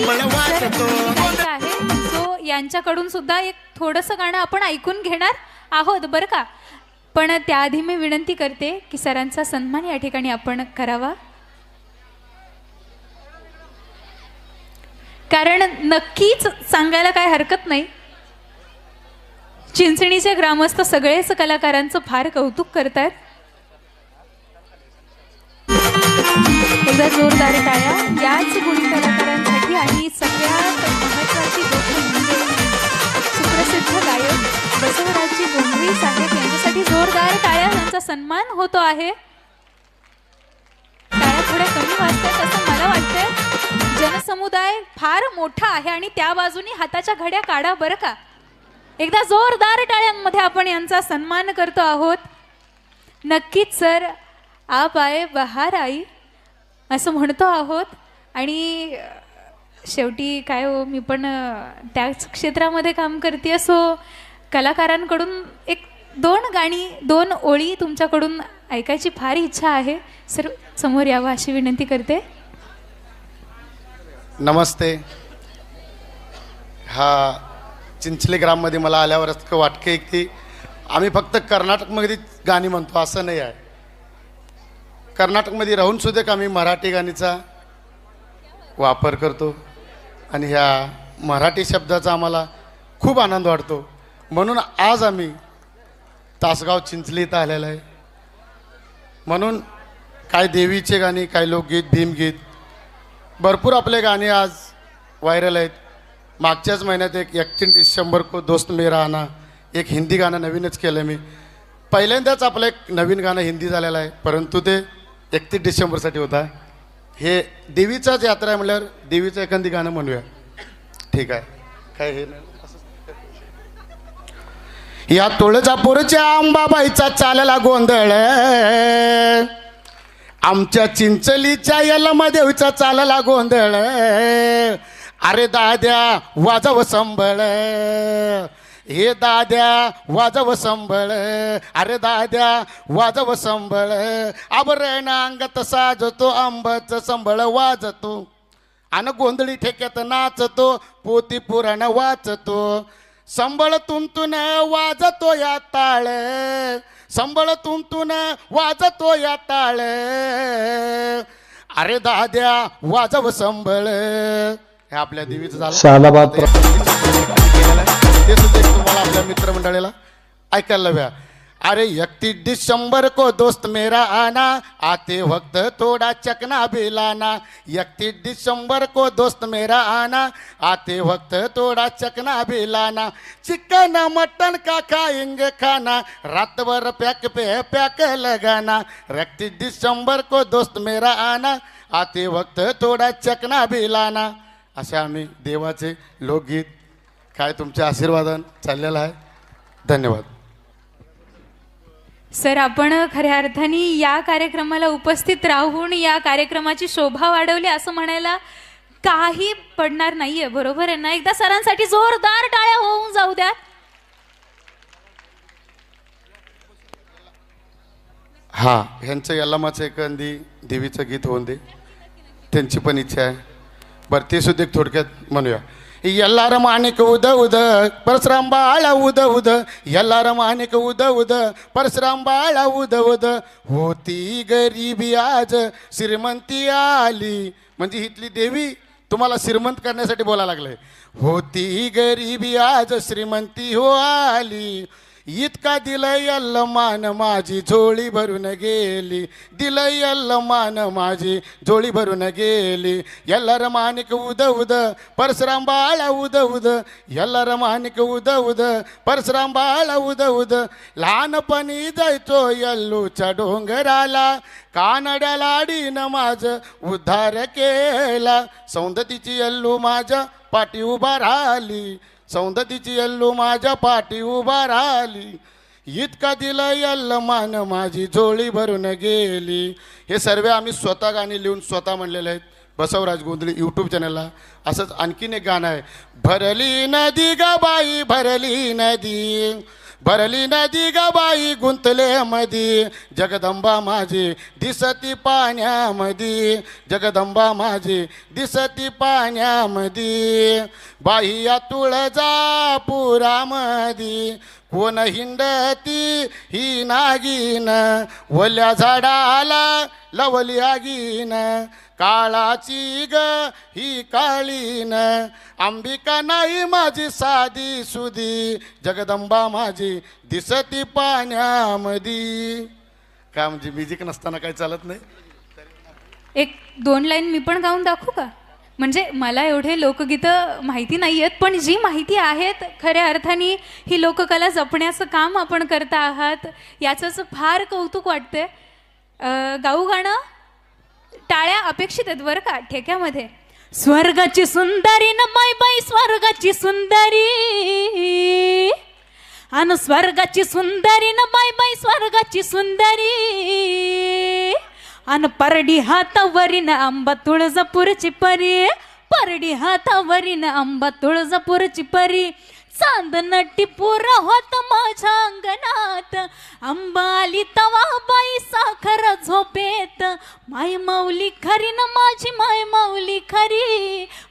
संबळ वाजतो. आहे सो यांच्याकडून सुद्धा एक थोडंसं गाणं आपण ऐकून घेणार आहोत बरं का. पण त्याआधी मी विनंती करते की सरांचा सन्मान या ठिकाणी आपण करावा, कारण नक्कीच सांगायला काय हरकत नाही, चिंचणीचे ग्रामस्थ सगळेच कलाकारांचं फार कौतुक करतात. एकदा जोरदार टाळ्या याच गुणी कलाकारांसाठी आणि सगळ्यात महत्त्वाची गोष्ट म्हणजे सुप्रसिद्ध गायक बसवराजजी गोंधळी साहेब यांच्यासाठी जोरदार टाळ्या, यांचा सन्मान होतो आहे. टाळ्या थोड्या कमी वाजतात असं मला वाटतंय. जनसमुदाय फार मोठा आहे आणि त्या बाजूनी हाताच्या घड्या काढा बरं का. एकदा जोरदार टाळ्यांमध्ये आपण यांचा सन्मान करतो आहोत. नक्कीच सर आप आए बहार आई असं म्हणतो आहोत. आणि शेवटी काय हो, मी पण त्याच क्षेत्रामध्ये काम करते, असो कलाकारांकडून एक दोन गाणी दोन ओळी तुमच्याकडून ऐकायची फार इच्छा आहे. सर समोर यावं अशी विनंती करते. नमस्ते. हा चिंचले ग्राममध्ये मला आल्यावर असं वाटते की आम्ही फक्त कर्नाटकमध्ये गाणी म्हणतो असं नाही आहे. कर्नाटकमध्ये राहून सुद्धा आम्ही मराठी गाणीचा वापर करतो आणि ह्या मराठी शब्दाचा आम्हाला खूप आनंद वाटतो. म्हणून आज आम्ही तासगाव चिंचली इथं आलेलं आहे. म्हणून काय देवीचे गाणी, काय लोकगीत, भीमगीत, भरपूर आपले गाणे आज व्हायरल आहेत. मागच्याच महिन्यात एक 31 डिसेंबर को दोस्त मेरा आना एक हिंदी गाणं नवीनच केलं मी. पहिल्यांदाच आपलं एक नवीन गाणं हिंदी झालेलं आहे, परंतु ते 31 डिसेंबरसाठी होता. हे देवीचाच यात्रा आहे म्हटल्यावर देवीचं एखादी गाणं म्हणूया. ठीक आहे, काय हे नाही. या तुळजापूरच्या अंबाबाईचा चालला गोंधळ, आमच्या चिंचलीच्या यलमादेवीचा चालला गोंधळ. अरे दाद्या वाजव संबळ, हे दाद्या वाजव संबळ, अरे दाद्या वाजव संबळ. आभरण अंगात साजतो, आंबाचं संबळ वाजतो, अन गोंधळी ठेक्यात नाचतो, पोती पुराण वाचतो. संबळ तुंतून वाजतो या ताळ, संबळ तुंतून वाजतो या ताळ. अरे दाद्या वाजव संबळ. हे आपल्या देवीचं झालं. ते सुद्धा एक तुम्हाला आपल्या मित्रमंडळीला ऐकायला हव्या. अरे 31 डिसेंबर को दोस्त मेरा आना, आते वक्त थोड़ा चकना बिलाना. 31 डिसेंबर को दोस्त मेरा आना, आते वक्त थोड़ा चकना बिलाना. चिकन मटन का खाएंगे खाना, रात भर पैक पे पैक लगाना. 31 डिसेंबर को दोस्त मेरा आना, आते वक्त थोड़ा चकना बिलाना. असे आम्ही देवाचे लोकगीत काय तुमच्या आशीर्वादान चाललेलं आहे. धन्यवाद. सर आपण खऱ्या अर्थाने या कार्यक्रमाला उपस्थित राहून या कार्यक्रमाची शोभा वाढवली असं म्हणायला काही पडणार नाहीये, बरोबर आहे ना. एकदा सरांसाठी जोरदार टाळ्या होऊन जाऊ द्या. हा ह्यांचं यल्लमाचं एखादी देवीचं गीत होऊन दे, त्यांची पण इच्छा आहे. बरं ते सुद्धा एक थोडक्यात म्हणूया. यल्लार माणिक उद उद परशुराम बाळा उद उद, यल्लार माणिक उद उद परशुराम बाळा उद उद. होती गरिबी आज श्रीमंती आली, म्हणजे हितली देवी तुम्हाला श्रीमंत करण्यासाठी बोलायला लागले. होती गरिबी आज श्रीमंती हो आली, इतका दिलं यल्ल मान माझी झोळी भरून गेली. दिलं यल्ल मान माझी झोळी भरून गेली. यल्लार माणिक उद उद परशुराम बाळा उद उद, यल्लार माणिक उद उद परशुराम बाळा उद उद. लहानपणी जायचो यल्लूच्या डोंगराला, कानड्या लाडीनं माझं उद्धार केला. सौंदतीची यल्लू माझ्या पाठी उभा राहिली, सौंदतीची यल्लू माझ्या पाठी उभा राहिली. इतका दिलं यल्ल मान माझी झोळी भरून गेली. हे सर्व आम्ही स्वतः गाणी लिहून स्वतः म्हणलेले आहेत बसवराज गोंधळी यूट्यूब चॅनलला. असंच आणखीन एक गाणं आहे. भरली नदी ग बाई भरली नदी, भरली नदी ग बाई गुंतले मधी जगदंबा माझी दिसती पाण्यामध्ये जगदंबा माझी दिसती पाण्यामध्ये बाई या तुळजापुरामधी कोण हिंडती ही नागिन वल्या झाडाला लवली आगीन काळाची ग ही काळीन अंबिका नाही माझी साधी सुधी जगदंबा माझी दिसती पाण्यामध्ये. का म्हणजे म्युझिक नसताना काही चालत नाही. 1-2 लाईन मी पण गाऊन दाखवू का? म्हणजे मला एवढे लोकगीतं माहिती नाही आहेत, पण जी माहिती आहेत खऱ्या अर्थाने ही लोककला जपण्याचं काम आपण करता आहात याचंच फार कौतुक वाटतंय. गाऊ गाणं टाळ्या अपेक्षित आहेत बरं का ठेक्यामध्ये. स्वर्गाची सुंदरी न माय बाई स्वर्गाची सुंदरी अन स्वर्गाची सुंदरी न माय बाई स्वर्गाची सुंदरी अन परडी हातावरीन आंबा तुळजापूरची परी परडी हातावरीन आंबा तुळजापूरची परी चांदन टिपूर होत माझ्या अंगणात आंबा आली तवा बाई साखर झोपेत माय माऊली खरी न माझी माय माऊली खरी